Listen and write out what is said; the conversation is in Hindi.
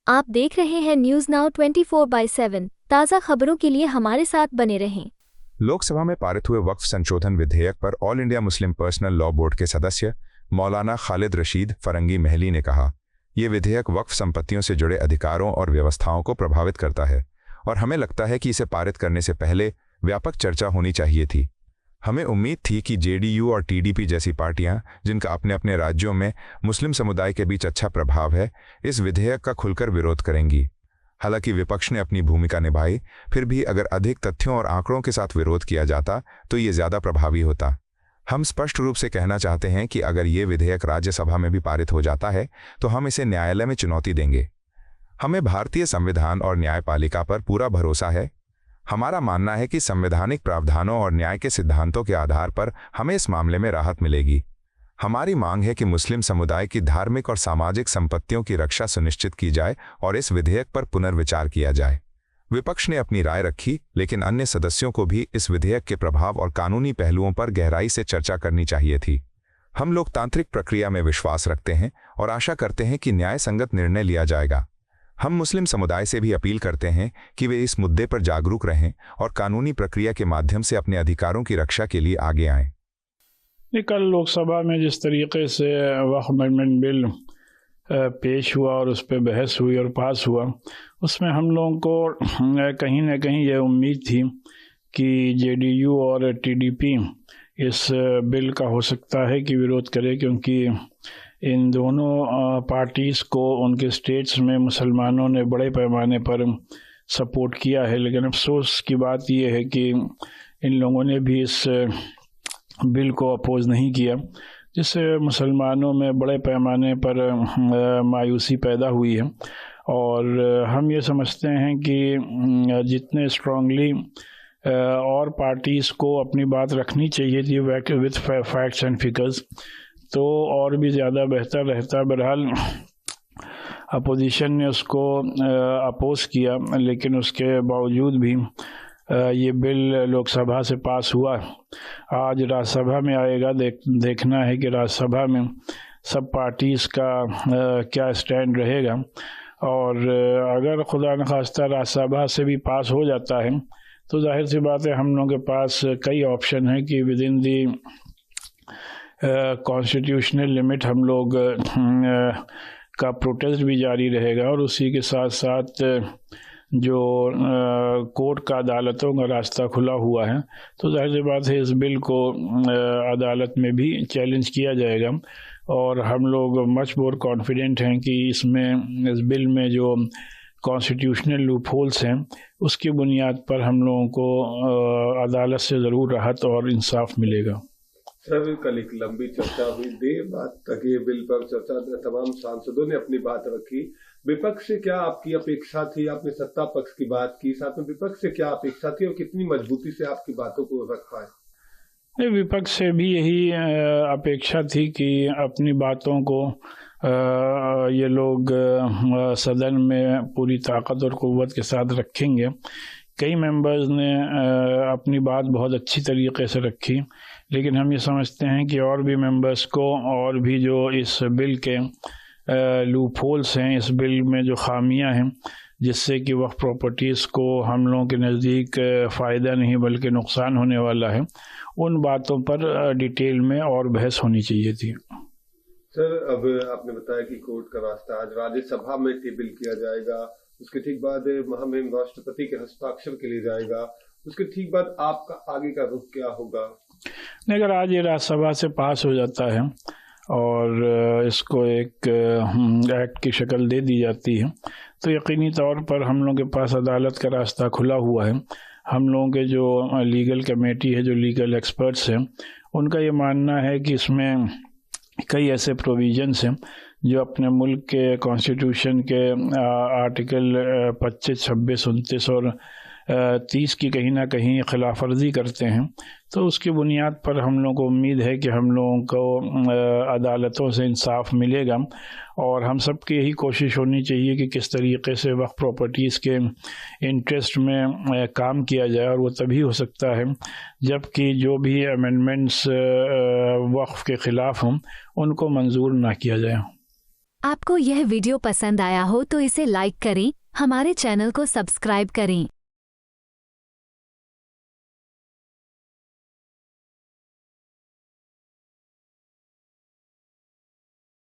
आप देख रहे हैं न्यूज नाउ 24/7 ताज़ा खबरों के लिए हमारे साथ बने रहें। लोकसभा में पारित हुए वक्फ संशोधन विधेयक पर all India Muslim personal law board के सदस्य मौलाना खालिद रशीद फरंगी महली ने कहा, ये विधेयक वक्फ संपत्तियों से जुड़े अधिकारों और व्यवस्थाओं को प्रभावित करता है और हमें लगता है कि इसे पारित करने से पहले व्यापक चर्चा होनी चाहिए थी। हमें उम्मीद थी कि जेडीयू और टीडीपी जैसी पार्टियां, जिनका अपने अपने राज्यों में मुस्लिम समुदाय के बीच अच्छा प्रभाव है, इस विधेयक का खुलकर विरोध करेंगी। हालांकि विपक्ष ने अपनी भूमिका निभाई, फिर भी अगर अधिक तथ्यों और आंकड़ों के साथ विरोध किया जाता तो ये ज़्यादा प्रभावी होता। हम स्पष्ट रूप से कहना चाहते हैं कि अगर ये विधेयक राज्यसभा में भी पारित हो जाता है तो हम इसे न्यायालय में चुनौती देंगे। हमें भारतीय संविधान और न्यायपालिका पर पूरा भरोसा है। हमारा मानना है कि संवैधानिक प्रावधानों और न्याय के सिद्धांतों के आधार पर हमें इस मामले में राहत मिलेगी। हमारी मांग है कि मुस्लिम समुदाय की धार्मिक और सामाजिक संपत्तियों की रक्षा सुनिश्चित की जाए और इस विधेयक पर पुनर्विचार किया जाए। विपक्ष ने अपनी राय रखी, लेकिन अन्य सदस्यों को भी इस विधेयक के प्रभाव और कानूनी पहलुओं पर गहराई से चर्चा करनी चाहिए थी। हम लोकतांत्रिक प्रक्रिया में विश्वास रखते हैं और आशा करते हैं कि न्याय संगत निर्णय लिया जाएगा। हम मुस्लिम समुदाय से भी अपील करते हैं कि वे इस मुद्दे पर जागरूक रहें और कानूनी प्रक्रिया के माध्यम से अपने अधिकारों की रक्षा के लिए आगे आएं। कल लोकसभा में जिस तरीके से वक्फ अमेंडमेंट बिल पेश हुआ और उस पर बहस हुई और पास हुआ, उसमें हम लोगों को कहीं ना कहीं ये उम्मीद थी कि जेडीयू और टीडीपी इस बिल का हो सकता है कि विरोध करे, क्योंकि इन दोनों पार्टीज़ को उनके स्टेट्स में मुसलमानों ने बड़े पैमाने पर सपोर्ट किया है। लेकिन अफसोस की बात यह है कि इन लोगों ने भी इस बिल को अपोज़ नहीं किया, जिससे मुसलमानों में बड़े पैमाने पर मायूसी पैदा हुई है। और हम ये समझते हैं कि जितने स्ट्रांगली और पार्टीज़ को अपनी बात रखनी चाहिए थी विथ फैक्ट्स एंड फिगर्स, तो और भी ज़्यादा बेहतर रहता। बहरहाल अपोजिशन ने उसको अपोज़ किया, लेकिन उसके बावजूद भी ये बिल लोकसभा से पास हुआ। आज राज्यसभा में आएगा, देखना है कि राज्यसभा में सब पार्टीज़ का क्या स्टैंड रहेगा। और अगर खुदा न खास्ता राज्यसभा से भी पास हो जाता है तो जाहिर सी बात है हम लोगों के पास कई ऑप्शन है कि with in the constitutional limit हम लोग का प्रोटेस्ट भी जारी रहेगा, और उसी के साथ साथ जो कोर्ट का अदालतों का रास्ता खुला हुआ है, तो जाहिर सी बात है इस बिल को अदालत में भी चैलेंज किया जाएगा। और हम लोग मच मोर कॉन्फिडेंट हैं कि इस बिल में जो कॉन्स्टिट्यूशनल लूपहोल्स हैं उसकी बुनियाद पर हम लोगों को अदालत से ज़रूर राहत और इंसाफ मिलेगा। सर, कल एक लंबी चर्चा हुई, देर रात तक ये बिल पर चर्चा, तमाम सांसदों ने अपनी बात रखी। विपक्ष से क्या आपकी अपेक्षा थी? आपने सत्ता पक्ष की बात की, साथ में विपक्ष से क्या अपेक्षा थी और कितनी मजबूती से आपकी बातों को रख पाए? विपक्ष से भी यही अपेक्षा थी कि अपनी बातों को ये लोग सदन में पूरी ताकत और क़ुव्वत के साथ रखेंगे। कई मेंबर्स ने अपनी बात बहुत अच्छी तरीके से रखी, लेकिन हम ये समझते हैं कि और भी मेंबर्स को और भी जो इस बिल के लूप होल्स हैं, इस बिल में जो खामियां हैं जिससे कि वक्फ प्रॉपर्टीज़ को हम लोगों के नज़दीक फ़ायदा नहीं बल्कि नुकसान होने वाला है, उन बातों पर डिटेल में और बहस होनी चाहिए थी। सर, अब आपने बताया कि कोर्ट का रास्ता आज राज्यसभा में टेबल किया जाएगा, उसके ठीक बाद महामहिम राष्ट्रपति के हस्ताक्षर के लिए जाएगा, उसके ठीक बाद आपका आगे का रुख क्या होगा? अगर आज ये राज्यसभा से पास हो जाता है और इसको एक एक्ट की शक्ल दे दी जाती है तो यकीनी तौर पर हम लोगों के पास अदालत का रास्ता खुला हुआ है। हम लोगों के जो लीगल कमेटी है, जो लीगल एक्सपर्ट्स हैं, उनका ये मानना है कि इसमें कई ऐसे प्रोविजंस हैं जो अपने मुल्क के कॉन्स्टिट्यूशन के आर्टिकल 25, 26, 29 और 30 की कहीं ना कहीं खिलाफ वर्जी करते हैं। तो उसकी बुनियाद पर हम लोगों को उम्मीद है कि हम लोगों को अदालतों से इंसाफ मिलेगा। और हम सब की यही कोशिश होनी चाहिए कि किस तरीके से वक्फ प्रॉपर्टीज़ के इंटरेस्ट में काम किया जाए, और वो तभी हो सकता है जबकि जो भी अमेंडमेंट्स वक्फ के ख़िलाफ़ हों उनको मंजूर ना किया जाए। आपको यह वीडियो पसंद आया हो तो इसे लाइक करें, हमारे चैनल को सब्सक्राइब करें।